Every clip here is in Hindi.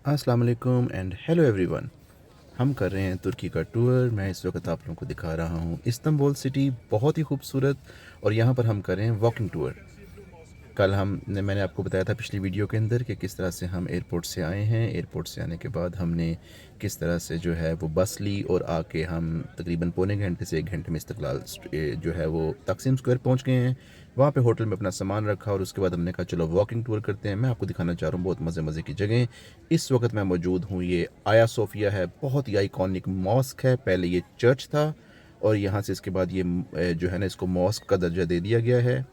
अस्सलाम वालेकुम एंड हेलो एवरीवन। हम कर रहे हैं तुर्की का टूर। मैं इस वक्त आप लोगों को दिखा रहा हूँ इस्तांबुल सिटी, बहुत ही खूबसूरत। और यहाँ पर हम कर रहे हैं वॉकिंग टूर। कल मैंने आपको बताया था पिछली वीडियो के अंदर कि किस तरह से हम एयरपोर्ट से आए हैं। एयरपोर्ट से आने के बाद हमने किस तरह से जो है वो बस ली और आके हम तकरीबन पौने घंटे से 1 घंटे में इस्तकलाल जो है वो तकसीम स्क्वायर पहुँच गए हैं। वहाँ पे होटल में अपना सामान रखा और उसके बाद हमने कहा चलो वॉकिंग टूर करते हैं। मैं आपको दिखाना चाह रहा हूँ बहुत मज़े मज़े की जगह। इस वक्त मैं मौजूद हूँ, ये आया सोफिया है, बहुत ही आइकॉनिक मॉस्क है। पहले ये चर्च था और यहाँ से इसके बाद ये जो है ना इसको मॉस्क का दर्जा दे दिया गया है।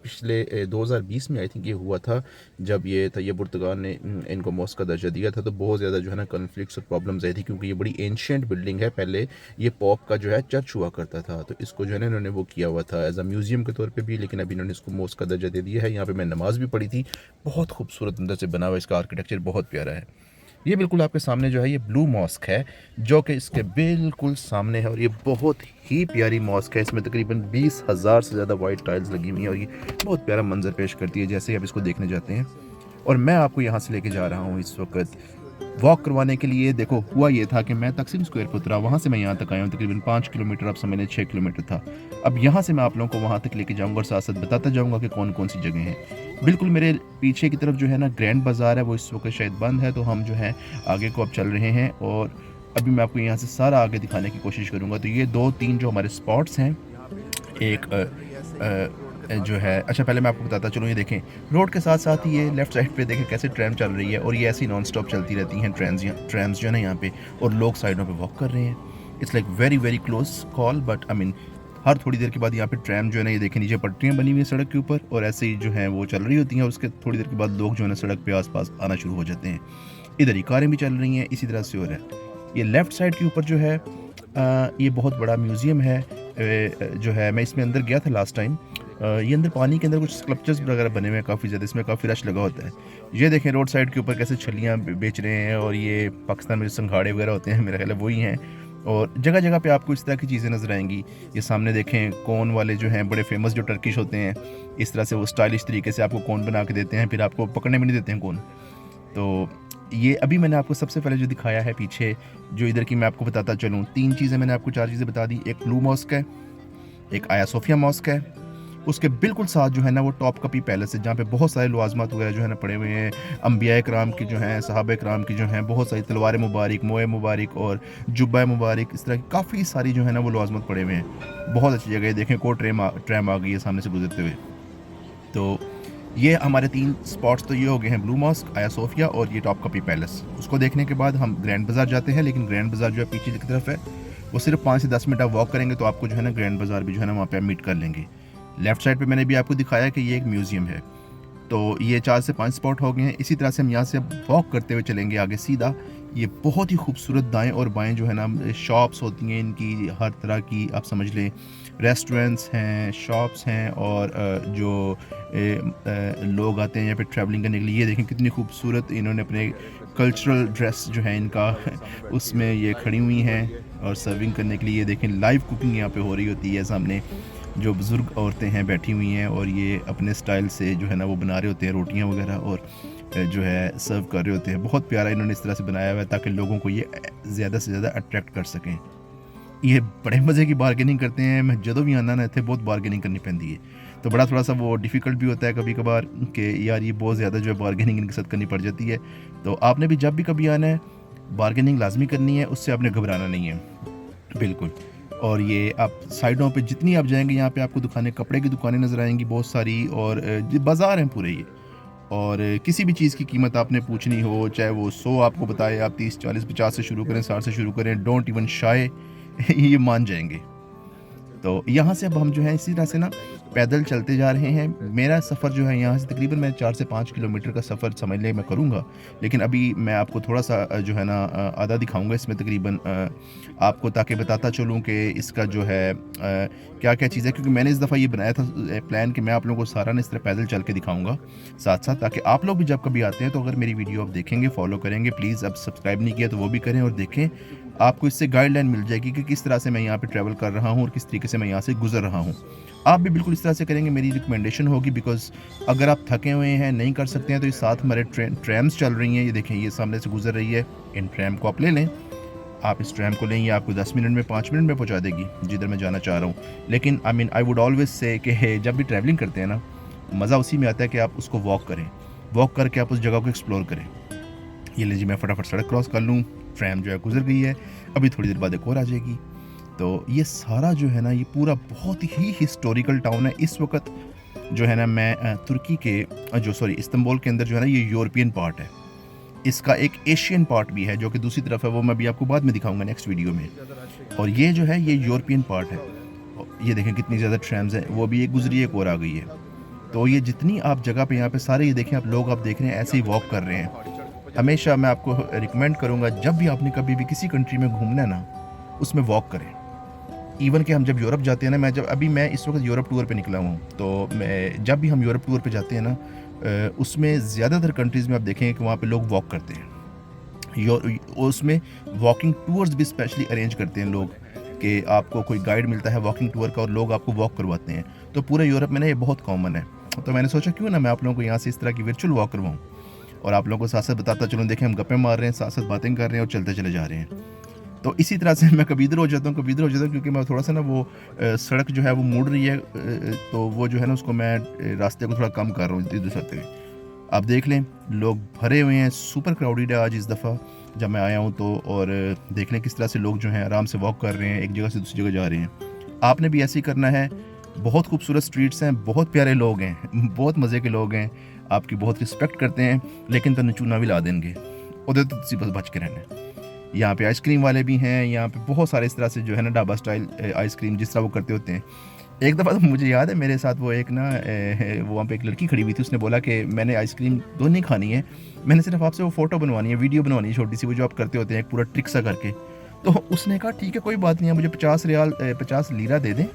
पिछले 2020 में आई थिंक ये हुआ था, जब ये तैयब उर्तगान ने इनको मॉस्क का दर्जा दिया था। तो बहुत ज़्यादा जो है ना कन्फ्लिक्ट्स और प्रॉब्लम्स आई थी, क्योंकि ये बड़ी एंशियंट बिल्डिंग है। पहले ये पॉप का जो है चर्च हुआ करता था, तो इसको जो है ना इन्होंने वो किया हुआ था एज अ म्यूज़ियम के तौर पे भी, लेकिन अभी इन्होंने इसको मॉस्क का दर्जा दे दिया है। यहाँ पे मैं नमाज़ भी पढ़ी थी। बहुत खूबसूरत अंदर से बना हुआ, इसका आर्किटेक्चर बहुत प्यारा है। ये बिल्कुल आपके सामने जो है ये ब्लू मॉस्क है, जो कि इसके बिल्कुल सामने है। और ये बहुत ही प्यारी मॉस्क है। इसमें तकरीबन 20,000 से ज़्यादा वाइट टाइल्स लगी हुई हैं और ये बहुत प्यारा मंजर पेश करती है जैसे ही आप इसको देखने जाते हैं। और मैं आपको यहाँ से लेके जा रहा हूँ इस वक्त वॉक करवाने के लिए। देखो, हुआ ये था कि मैं तकसीम स्क्वायर पर उतरा, वहाँ से मैं यहाँ तक आया हूँ, तकरीबन 5 किलोमीटर, अब समझ लें 6 किलोमीटर था। अब यहाँ से मैं आप लोगों को वहाँ तक लेके जाऊँगा और साथ साथ बताता जाऊँगा कि कौन कौन सी जगह हैं। बिल्कुल मेरे पीछे की तरफ जो है ना ग्रैंड बाज़ार है, वो इस वक्त शायद बंद है, तो हम जो है आगे को अब चल रहे हैं और अभी मैं आपको यहाँ से सारा आगे दिखाने की कोशिश करूँगा। तो ये 2-3 जो हमारे स्पॉट्स हैं, एक जो है, अच्छा पहले मैं आपको बताता चलूँ, ये देखें रोड के साथ साथ ही ये लेफ्ट साइड पे देखें कैसे ट्रैम चल रही है। और ये ऐसी नॉन स्टॉप चलती रहती हैं ट्रैम्स जो है ना यहाँ पे, और लोग साइडों पे वॉक कर रहे हैं। It's like very very close call, but I mean हर थोड़ी देर के बाद यहाँ पे ट्रैम जो है ना, ये देखें नीचे पटरियाँ बनी हुई हैं सड़क के ऊपर, और ऐसे ही जो है वो चल रही होती हैं। और उसके थोड़ी देर के बाद लोग जो है ना सड़क पे आसपास आना शुरू हो जाते हैं। इधर ही कारें भी चल रही हैं, इसी तरह से हो रहा है। ये लेफ़्ट साइड के ऊपर जो है ये बहुत बड़ा म्यूज़ियम है। जो है मैं इसमें अंदर गया था लास्ट टाइम। ये अंदर पानी के अंदर कुछ स्कल्पचर्स वगैरह बने हुए हैं काफ़ी ज़्यादा, इसमें काफ़ी रश लगा होता है। ये देखें रोड साइड के ऊपर कैसे छलियाँ बेच रहे हैं, और ये पाकिस्तान में जो संघाड़े वगैरह होते हैं, मेरा ख्याल है वही हैं। और जगह जगह पे आपको इस तरह की चीज़ें नज़र आएंगी। ये सामने देखें कोन वाले जो हैं, बड़े फेमस जो टर्किश होते हैं, इस तरह से वो स्टाइलिश तरीके से आपको कोन बना के देते हैं, फिर आपको पकड़ने भी नहीं देते हैं कोन। तो ये अभी मैंने आपको सबसे पहले जो दिखाया है पीछे, जो इधर की मैं आपको बताता चलूँ, 3 चीज़ें मैंने आपको, 4 चीज़ें बता दी। एक ब्लू मॉस्क है, एक आया सोफिया मॉस्क है, उसके बिल्कुल साथ जो है ना वो टॉप कपी पैलेस है, जहाँ पे बहुत सारे लवाज़मात वगैरह जो है ना पड़े हुए हैं। अंबिया कराम की जो हैं, सहाबा कराम की जो हैं, बहुत सारी तलवार मुबारक, मोए मुबारक और जुब्बा मुबारक, इस तरह की काफ़ी सारी जो है ना वो लवाज़मात पड़े हुए हैं। बहुत अच्छी जगह है। देखें को ट्रैम आ गई है सामने से गुजरते हुए। तो ये हमारे 3 स्पॉट्स तो ये हो गए हैं, ब्लू मॉस्क, आया सोफिया और ये टॉप कपी पैलेस। उसको देखने के बाद हम ग्रैंड बाज़ार जाते हैं, लेकिन ग्रैंड बाज़ार जो है पीछे की तरफ है। वो सिर्फ 5 से 10 मिनट आप वॉक करेंगे तो आपको जो है ना ग्रैंड बाज़ार भी जो है ना वहाँ पे आप मीट कर लेंगे। लेफ्ट साइड पे मैंने भी आपको दिखाया कि ये एक म्यूज़ियम है। तो ये 4 से 5 स्पॉट हो गए हैं। इसी तरह से हम यहाँ से अब वॉक करते हुए चलेंगे आगे सीधा। ये बहुत ही खूबसूरत दाएँ और बाएँ जो है ना शॉप्स होती हैं इनकी, हर तरह की आप समझ लें, रेस्टोरेंट्स हैं, शॉप्स हैं, और जो लोग आते हैं यहाँ पे ट्रैवलिंग करने के लिए। ये देखें कितनी खूबसूरत इन्होंने अपने कल्चरल ड्रेस जो है इनका उसमें ये खड़ी हुई हैं और सर्विंग करने के लिए। ये देखें लाइव कुकिंग यहाँ पे हो रही होती है, सामने जो बुज़ुर्ग औरतें हैं बैठी हुई हैं और ये अपने स्टाइल से जो है ना वो बना रहे होते हैं रोटियां वगैरह, और जो है सर्व कर रहे होते हैं। बहुत प्यारा इन्होंने इस तरह से बनाया हुआ है ताकि लोगों को ये ज़्यादा से ज़्यादा अट्रैक्ट कर सकें। ये बड़े मज़े की बार्गेनिंग करते हैं। मैं जदों भी आना ना इत्थे बहुत बार्गेनिंग करनी पैंदी है, तो बड़ा थोड़ा सा वो डिफ़िकल्ट भी होता है कभी कभार कि यार ये बहुत ज़्यादा जो है बार्गेनिंग इनके साथ करनी पड़ जाती है। तो आपने भी जब भी कभी आना है बार्गेनिंग लाजमी करनी है, उससे आपने घबराना नहीं है बिल्कुल। और ये आप साइडों पे जितनी आप जाएँगे यहाँ पे आपको दुकानें, कपड़े की दुकानें नज़र आएँगी बहुत सारी, और बाज़ार हैं पूरे ये। और किसी भी चीज़ की कीमत आपने पूछनी हो, चाहे वो 100 आपको बताए, आप 30, 40, 50 से शुरू करें, 60 से शुरू करें, डोंट इवन शाय ये मान जाएँगे। तो यहाँ से अब हम जो है इसी तरह से ना पैदल चलते जा रहे हैं। मेरा सफ़र जो है यहाँ से तकरीबन मैं 4 से 5 किलोमीटर का सफ़र समझ लें मैं करूँगा। लेकिन अभी मैं आपको थोड़ा-सा जो है ना आधा दिखाऊँगा इसमें तकरीबन, आपको, ताकि बताता चलूँ कि इसका जो है क्या-क्या चीज़ है। क्योंकि मैंने इस दफ़ा ये बनाया था प्लान कि मैं आप लोगों को सारा ना इस तरह पैदल चल के दिखाऊँगा साथ-साथ, ताकि आप लोग भी जब कभी आते हैं तो अगर मेरी वीडियो आप देखेंगे, फ़ॉलो करेंगे, प्लीज़ अब सब्सक्राइब नहीं किया तो वो भी करें और देखें। आपको इससे गाइडलाइन मिल जाएगी कि किस तरह से मैं यहाँ पे ट्रैवल कर रहा हूँ और किस तरीके से मैं यहाँ से गुजर रहा हूँ। आप भी बिल्कुल इस तरह से करेंगे, मेरी रिकमेंडेशन होगी, बिकॉज़ अगर आप थके हुए हैं, नहीं कर सकते हैं, तो ये साथ हमारे ट्रैम्स चल रही हैं, ये देखें, ये सामने से गुजर रही है। इन ट्रैम को आप ले लें, आप इस ट्रैम को लें, ये आपको 10 मिनट में 5 मिनट में पहुँचा देगी जिधर मैं जाना चाह रहा हूँ। लेकिन आई वुड ऑलवेज़ से कि जब भी ट्रैवलिंग करते हैं ना, मज़ा उसी में आता है कि आप उसको वॉक करें। वॉक करके आप उस जगह को एक्सप्लोर करें। ये लीजिए, मैं फटाफट सड़क क्रॉस कर लूँ, ट्रैम जो है गुजर गई है, अभी थोड़ी देर बाद एक और आ जाएगी। तो ये सारा जो है ना, ये पूरा बहुत ही हिस्टोरिकल टाउन है। इस वक्त जो है ना, मैं तुर्की के इस्तांबुल के अंदर जो है ना, ये यूरोपियन पार्ट है। इसका एक एशियन पार्ट भी है जो कि दूसरी तरफ है, वो मैं भी आपको बाद में दिखाऊंगा नेक्स्ट वीडियो में। और ये जो है, ये यूरोपियन पार्ट है। ये देखें कितनी ज़्यादा ट्रैम्स हैं, वो भी एक गुजरी, एक और आ गई है। तो ये जितनी आप जगह पे यहाँ पे सारे, ये देखें आप लोग, आप देख रहे हैं ऐसे ही वॉक कर रहे हैं। हमेशा मैं आपको रिकमेंड करूँगा, जब भी आपने कभी भी किसी कंट्री में घूमना है ना, उसमें वॉक करें। इवन कि हम जब यूरोप जाते हैं ना, मैं इस वक्त यूरोप टूर पे निकला हूँ, तो जब भी हम यूरोप टूर पे जाते हैं ना, उसमें ज़्यादातर कंट्रीज़ में आप देखेंगे कि वहाँ पे लोग वॉक करते हैं। उसमें वॉकिंग टूर्स भी स्पेशली अरेंज करते हैं लोग, कि आपको कोई गाइड मिलता है वॉकिंग टूर का और लोग आपको वॉक करवाते हैं। तो पूरे यूरोप में ना ये बहुत कॉमन है। तो मैंने सोचा क्यों ना मैं आप लोगों को यहाँ से इस तरह की वर्चुअल वॉक करवाऊँ और आप लोगों को साथ साथ बताता चलूँ। देखें, हम गप्पे मार रहे हैं, साथ साथ बातें कर रहे हैं और चलते चले जा रहे हैं। तो इसी तरह से मैं कभी इधर हो जाता हूँ, कभी इधर हो जाता हूँ, क्योंकि मैं थोड़ा-सा ना वो सड़क जो है वो मुड़ रही है, तो वो जो है ना, उसको मैं रास्ते को थोड़ा कम कर रहा हूँ इधर से। आप देख लें, लोग भरे हुए हैं, सुपर क्राउडेड है आज इस दफ़ा जब मैं आया हूँ तो। और देख लें किस तरह से लोग जो हैं आराम से वॉक कर रहे हैं, एक जगह से दूसरी जगह जा रहे हैं। आपने भी ऐसे ही करना है। बहुत खूबसूरत स्ट्रीट्स हैं, बहुत प्यारे लोग हैं, बहुत मज़े के लोग हैं, आपकी बहुत रिस्पेक्ट करते हैं, लेकिन तन्नू चूना भी ला देंगे, उधर तो तुसी बस बच के रहना है। यहाँ पे आइसक्रीम वाले भी हैं, यहाँ पे बहुत सारे इस तरह से जो है ना, ढाबा स्टाइल आइसक्रीम जिस तरह वो करते होते हैं। एक दफ़ा तो मुझे याद है, मेरे साथ वो एक ना वो वहाँ पे एक लड़की खड़ी हुई थी, उसने बोला कि मैंने आइसक्रीम तो नहीं खानी है, मैंने सिर्फ आपसे वो फ़ोटो बनवानी है, वीडियो बनवानी है छोटी सी, वो जो आप करते होते हैं एक पूरा ट्रिक सा करके। तो उसने कहा ठीक है, कोई बात नहीं है, मुझे 50 लीरा दे दें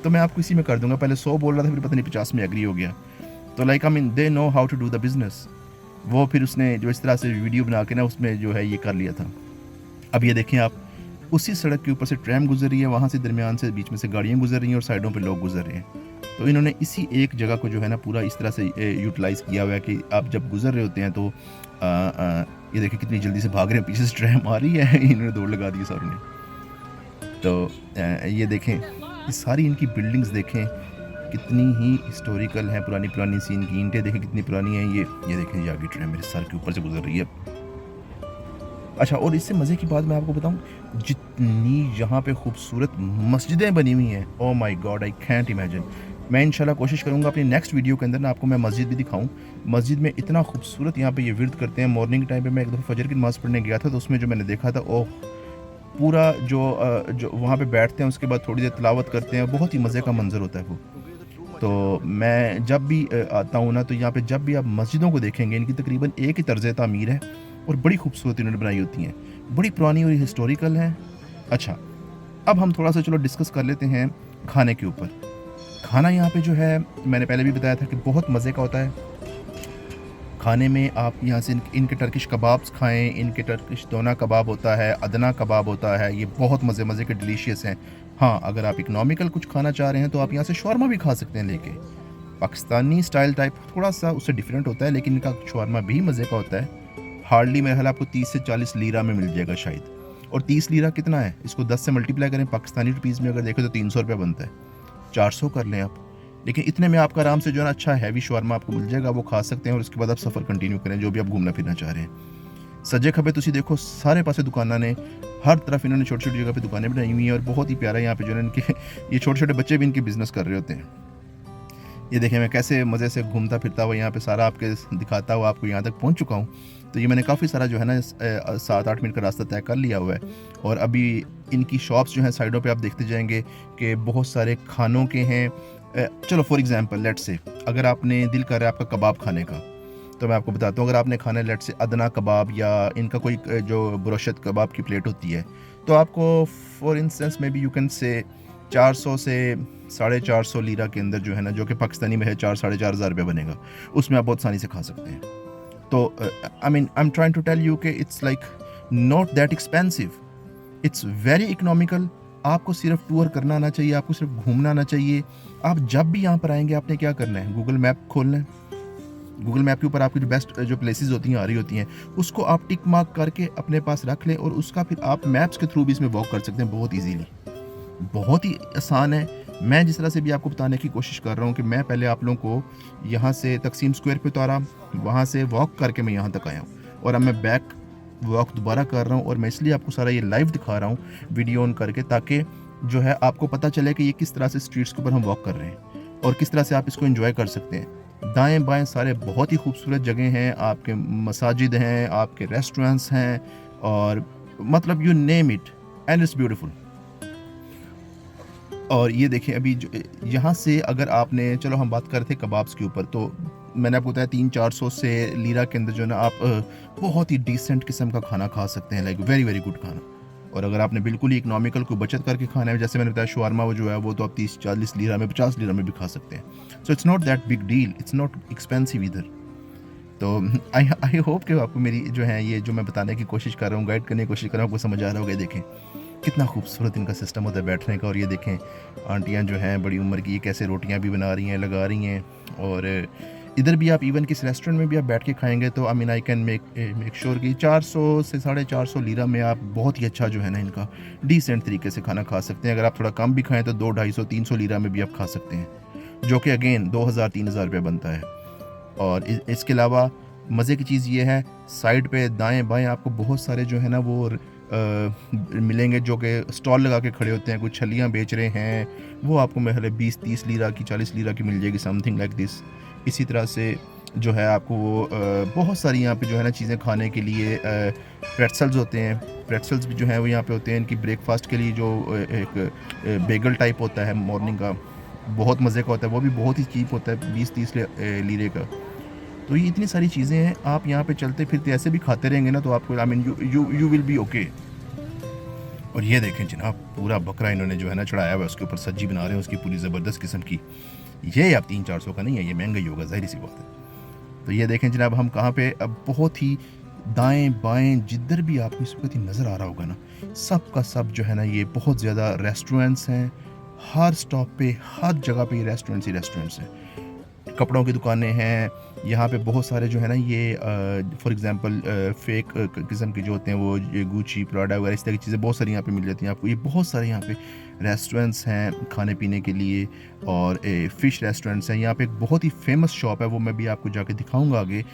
तो मैं आपको इसी में कर दूँगा। पहले 100 बोल रहा था, फिर पता नहीं 50 में एग्री हो गया। तो they know how to do the business. वो फिर उसने जो इस तरह से वीडियो बना के ना, उसमें जो है ये कर लिया था। अब ये देखें आप, उसी सड़क के ऊपर से ट्रैम गुजर रही है, वहाँ से दरमियान से बीच में से गाड़ियाँ गुजर रही हैं और साइडों पे लोग गुजर रहे हैं। तो इन्होंने इसी एक जगह को जो है ना, पूरा इस तरह से यूटिलाइज़ किया हुआ है कि आप जब गुजर रहे होते हैं तो ये देखिए कितनी जल्दी से भाग रहे हैं, पीछे से ट्रैम आ रही है, इन्होंने दौड़ लगा दी सारों ने। तो ये देखें, ये सारी इनकी बिल्डिंग्स देखें कितनी ही हिस्टोरिकल हैं, पुरानी सी इनकी ईंटें देखें कितनी पुरानी हैं। ये देखें, ये आगे ट्रैम मेरे सर के ऊपर से गुजर रही है। अच्छा, और इससे मज़े की बात मैं आपको बताऊँ, जितनी यहाँ पे खूबसूरत मस्जिदें बनी हुई हैं, oh my God, I can't imagine. मैं इंशाल्लाह कोशिश करूँगा अपनी नेक्स्ट वीडियो के अंदर ना आपको मैं मस्जिद भी दिखाऊँ। मस्जिद में इतना खूबसूरत यहाँ पे ये विर्द करते हैं। मॉर्निंग टाइम पे मैं एक दफ़ा फजर की नमाज़ पढ़ने गया था, तो उसमें जो मैंने देखा था, ओह, पूरा जो वहाँ पे बैठते हैं, उसके बाद थोड़ी देर तिलावत करते हैं, बहुत ही मज़े का मंज़र होता है वो। तो मैं जब भी आता हूँ ना, तो यहाँ पे जब भी आप मस्जिदों को देखेंगे, इनकी तकरीबन एक ही तर्ज़ तामीर है और बड़ी खूबसूरत इन्होंने बनाई होती हैं, बड़ी पुरानी और हिस्टोरिकल हैं। अच्छा, अब हम थोड़ा-सा चलो डिस्कस कर लेते हैं खाने के ऊपर। खाना यहाँ पे जो है, मैंने पहले भी बताया था कि बहुत मज़े का होता है। खाने में आप यहाँ से इनके टर्किश कबाब्स खाएँ, इनके टर्किश दोना कबाब होता है, अदना कबाब होता है, ये बहुत मज़े के डिलीशियस हैं। हाँ, अगर आप इकोनॉमिकल कुछ खाना चाह रहे हैं तो आप यहाँ से शौरमा भी खा सकते हैं लेके। पाकिस्तानी स्टाइल टाइप थोड़ा-सा उससे डिफरेंट होता है, लेकिन इनका शौरमा भी मज़े का होता है। हार्डली मेरा ख़्याल आपको 30 से 40 लीरा में मिल जाएगा शायद। और 30 लीरा कितना है? इसको 10 से मल्टीप्लाई करें, पाकिस्तानी रुपीज़ में अगर देखें तो 300 रुपया बनता है। 400 कर लें आप। लेकिन इतने में आपका आराम से जो है ना, अच्छा हैवी शौरमा आपको मिल जाएगा, वो खा सकते हैं और उसके बाद आप सफ़र कंटिन्यू करें, जो भी आप घूमना फिरना चाह रहे हैं। सज्जे खब्बे तुसी देखो, सारे पासे दुकानां ने, हर तरफ इन्होंने छोटी-छोटी जगह पे दुकानें बनाई हुई हैं और बहुत ही प्यारा यहाँ पे जो है इनके ये छोटे-छोटे बच्चे भी इनके बिज़नेस कर रहे होते हैं। ये देखें, मैं कैसे मज़े से घूमता फिरता हुआ यहाँ पे सारा आपके दिखाता हुआ आपको यहाँ तक पहुँच चुका हूँ। तो ये मैंने काफ़ी सारा जो है ना 7-8 मिनट का रास्ता तय कर लिया हुआ है। और अभी इनकी शॉप्स जो हैं साइडों पे आप देखते जाएंगे कि बहुत सारे खानों के हैं। चलो फॉर एग्जांपल लेट्स से, अगर आपने दिल कर रहा है आपका कबाब खाने का, तो मैं आपको बताता हूँ, अगर आपने खाना है लेट्स से अदना कबाब या इनका कोई जो ब्रोशत कबाब की प्लेट होती है, तो आपको फॉर इंस्टेंस में भी यू कैन से 400 से 450 लीरा के अंदर जो है ना, जो कि पाकिस्तानी में है 4-4.5 हज़ार रुपया बनेगा, उसमें आप बहुत आसानी से खा सकते हैं। तो I am trying to tell you कि it's like not that expensive. It's very economical. आपको सिर्फ टूर करना आना चाहिए, आपको सिर्फ घूमना आना चाहिए। आप जब भी यहाँ पर आएंगे आपने क्या करना है, गूगल मैप खोलना है। गूगल मैप के ऊपर आपकी जो बेस्ट जो प्लेसेस होती हैं आ रही होती हैं, उसको आप टिक मार्क करके अपने पास रख लें और उसका फिर आप मैप्स के थ्रू भी इसमें वॉक कर सकते हैं बहुत ईजीली। बहुत ही आसान है। मैं जिस तरह से भी आपको बताने की कोशिश कर रहा हूँ कि मैं पहले आप लोगों को यहाँ से तकसीम स्क्वायर पे उतारा, वहाँ से वॉक करके मैं यहाँ तक आया हूँ और अब मैं बैक वॉक दोबारा कर रहा हूँ और मैं इसलिए आपको सारा ये लाइव दिखा रहा हूँ वीडियो ऑन करके, ताकि जो है आपको पता चले कि ये किस तरह से स्ट्रीट्स के ऊपर हम वॉक कर रहे हैं और किस तरह से आप इसको एंजॉय कर सकते हैं। दाएं बाएं सारे बहुत ही खूबसूरत जगह हैं, आपके मसाजिद हैं, आपके रेस्टोरेंट्स हैं और मतलब you name it and it's beautiful. और ये देखें अभी जो यहाँ से अगर आपने, चलो हम बात कर रहे थे कबाब्स के ऊपर, तो मैंने आपको बताया 300-400 से लीरा के अंदर जो है ना आप बहुत ही डिसेंट किस्म का खाना खा सकते हैं, लाइक वेरी वेरी गुड खाना। और अगर आपने बिल्कुल ही इकोनॉमिकल को बचत करके खाना है, जैसे मैंने बताया शवारमा वो जो है वो तो आप 30-40 लीरा में, 50 लीरा में भी खा सकते हैं। So it's not that big deal, it's not expensive इधर। तो आई होप कि आपको मेरी जो है ये जो मैं बताने की कोशिश कर रहा हूँ, गाइड करने की कोशिश कर रहा हूँ, आपको समझ आ रहा होगा। देखें कितना खूबसूरत इनका सिस्टम होता है बैठने का। और ये देखें आंटियाँ जो हैं बड़ी उम्र की, ये कैसे रोटियाँ भी बना रही हैं, लगा रही हैं। और इधर भी आप इवन किस रेस्टोरेंट में भी आप बैठ के खाएंगे तो I mean I can make sure कि 400 से 450 लीरा में आप बहुत ही अच्छा जो है ना इनका डिसेंट तरीके से खाना खा सकते हैं। अगर आप थोड़ा कम भी खाएँ तो 200-250-300 लीरा में भी आप खा सकते हैं, जो कि अगेन 2000-3000 रुपये बनता है। और इसके अलावा मज़े की चीज़ ये है, साइड पे दाएं बाएं आपको बहुत सारे जो है ना वो मिलेंगे जो कि स्टॉल लगा के खड़े होते हैं, कुछ छलियाँ बेच रहे हैं, वो आपको मेरे 20-30 लीरा की, 40 लीरा की मिल जाएगी, समथिंग लाइक दिस। इसी तरह से जो है आपको वो बहुत सारी यहाँ पे जो है ना चीज़ें खाने के लिए, प्रेट्सल्स होते हैं, प्रेट्सल्स भी जो है वो यहाँ पे होते हैं। इनकी ब्रेकफास्ट के लिए जो एक बेगल टाइप होता है मॉर्निंग का, बहुत मज़े का होता है, वो भी बहुत ही चीप होता है, 20-30 लीरे का। तो ये इतनी सारी चीज़ें हैं, आप यहाँ पे चलते फिरते ऐसे भी खाते रहेंगे ना तो आपको I mean you will be okay. और ये देखें जनाब पूरा बकरा इन्होंने जो है ना चढ़ाया हुआ है, उसके ऊपर सब्जी बना रहे हैं उसकी पूरी ज़बरदस्त किस्म की। ये अब 300-400 का नहीं है, ये महंगा ही होगा, ज़ाहिर सी बात है। तो ये देखें जनाब हम कहाँ पे, अब बहुत ही दाएं बाएं जिधर भी आपको इस वक्त नज़र आ रहा होगा ना, सब का सब जो है ना ये बहुत ज़्यादा रेस्टोरेंट्स हैं। हर स्टॉप पे, हर जगह पे ये रेस्टोरेंट्स ही रेस्टोरेंट्स हैं। कपड़ों की दुकानें हैं यहाँ पे बहुत सारे जो है ना ये फॉर एग्जांपल फेक किस्म के जो होते हैं वो ये गुची, प्राडा वगैरह इस तरह की चीज़ें बहुत सारी यहाँ पे मिल जाती हैं आपको। ये बहुत सारे यहाँ पे रेस्टोरेंट्स हैं खाने पीने के लिए और फ़िश रेस्टोरेंट्स हैं। यहाँ पे एक बहुत ही फेमस शॉप है, वो मैं भी आपको जाके दिखाऊंगा आगे,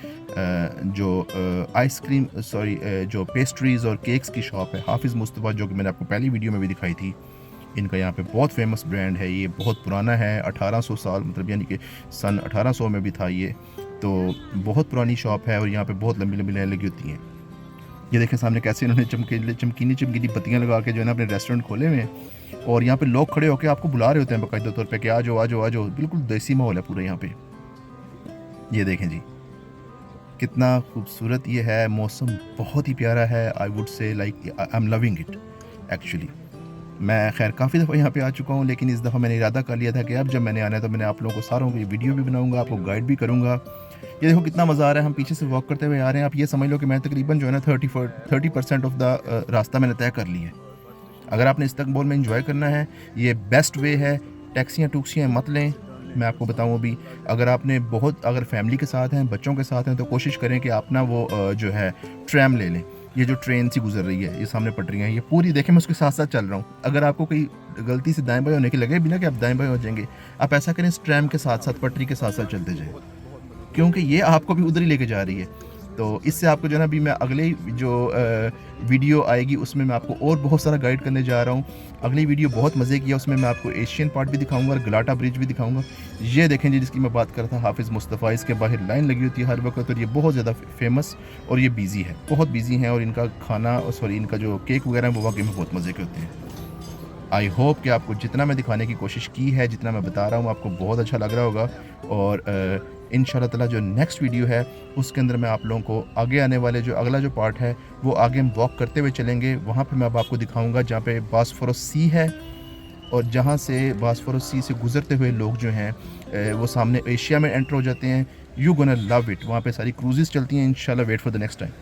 जो आइसक्रीम जो पेस्ट्रीज़ और केक्स की शॉप है, हाफिज़ मुस्तफ़ा, जो कि मैंने आपको पहली वीडियो में भी दिखाई थी। इनका यहाँ पे बहुत फेमस ब्रांड है, ये बहुत पुराना है, 1800 साल, मतलब यानी कि सन 1800 में भी था ये, तो बहुत पुरानी शॉप है और यहाँ पे बहुत लंबी लंबी लाइन लगी होती हैं। ये देखें सामने कैसे इन्होंने चमकीनी बत्तियाँ लगा के जो है ना अपने रेस्टोरेंट खोले हुए हैं और यहाँ पे लोग खड़े होकर आपको बुला रहे होते हैं बाकायदा तौर पर कि आ जाओ आ जाओ आ जाओ। बिल्कुल देसी माहौल है पूरा यहाँ पे। ये देखें जी कितना खूबसूरत ये है, मौसम बहुत ही प्यारा है। I would say like I am loving it actually. मैं खैर काफ़ी दफ़ा यहाँ पे आ चुका हूँ, लेकिन इस दफ़ा मैंने इरादा कर लिया था कि अब जब मैंने आना है तो मैंने आप लोगों को सारों की वीडियो भी बनाऊँगा, आपको गाइड भी करूँगा। ये देखो कितना मज़ा आ रहा है, हम पीछे से वॉक करते हुए आ रहे हैं। आप ये समझ लो कि मैं तकरीबन जो है ना 30% ऑफ द रास्ता मैंने तय कर लिया है। अगर आपने इस्तंबुल में इंजॉय करना है, ये बेस्ट वे है। टैक्सियाँ टूक्सियाँ मत लें, मैं आपको बताऊँ अभी। अगर फैमिली के साथ हैं, बच्चों के साथ हैं, तो कोशिश करें कि आप ना वो जो है ट्रैम ले लें। ये जो ट्रेन सी गुजर रही है, ये सामने पटरियाँ हैं, ये पूरी देखें, मैं उसके साथ साथ चल रहा हूँ। अगर आपको कोई गलती से दाएं बाएं होने की लगे भी ना कि आप दाएं बाएं हो जाएंगे, आप ऐसा करें इस ट्रैम के साथ साथ, पटरी के साथ साथ चलते जाएं, क्योंकि ये आपको भी उधर ही लेके जा रही है। तो इससे आपको जो है ना अभी मैं अगले जो वीडियो आएगी उसमें मैं आपको और बहुत सारा गाइड करने जा रहा हूँ। अगली वीडियो बहुत मज़े की है, उसमें मैं आपको एशियन पार्ट भी दिखाऊंगा और गलाटा ब्रिज भी दिखाऊंगा। ये देखें जी जिसकी मैं बात कर रहा था, हाफिज़ मुस्तफ़ा, इसके बाहर लाइन लगी होती है हर वक्त और ये बहुत ज़्यादा फेमस और ये बिज़ी है, बहुत बिज़ी हैं। और इनका खाना इनका जो केक वगैरह है वो वाकई में बहुत मज़े के होते हैं। आई होप कि आपको जितना मैं दिखाने की कोशिश की है, जितना मैं बता रहा हूँ, आपको बहुत अच्छा लग रहा होगा। और इंशाल्लाह ताला जो नेक्स्ट वीडियो है उसके अंदर मैं आप लोगों को आगे आने वाले जो अगला जो पार्ट है वो आगे हम वॉक करते हुए चलेंगे। वहाँ पे मैं अब आपको दिखाऊंगा जहाँ पे बॉस्फोरस सी है और जहाँ से बॉस्फोरस सी से गुजरते हुए लोग जो हैं वो सामने एशिया में एंटर हो जाते हैं। You gonna love it. वहाँ पे सारी क्रूजेस चलती हैं इंशाल्लाह। Wait for the next time.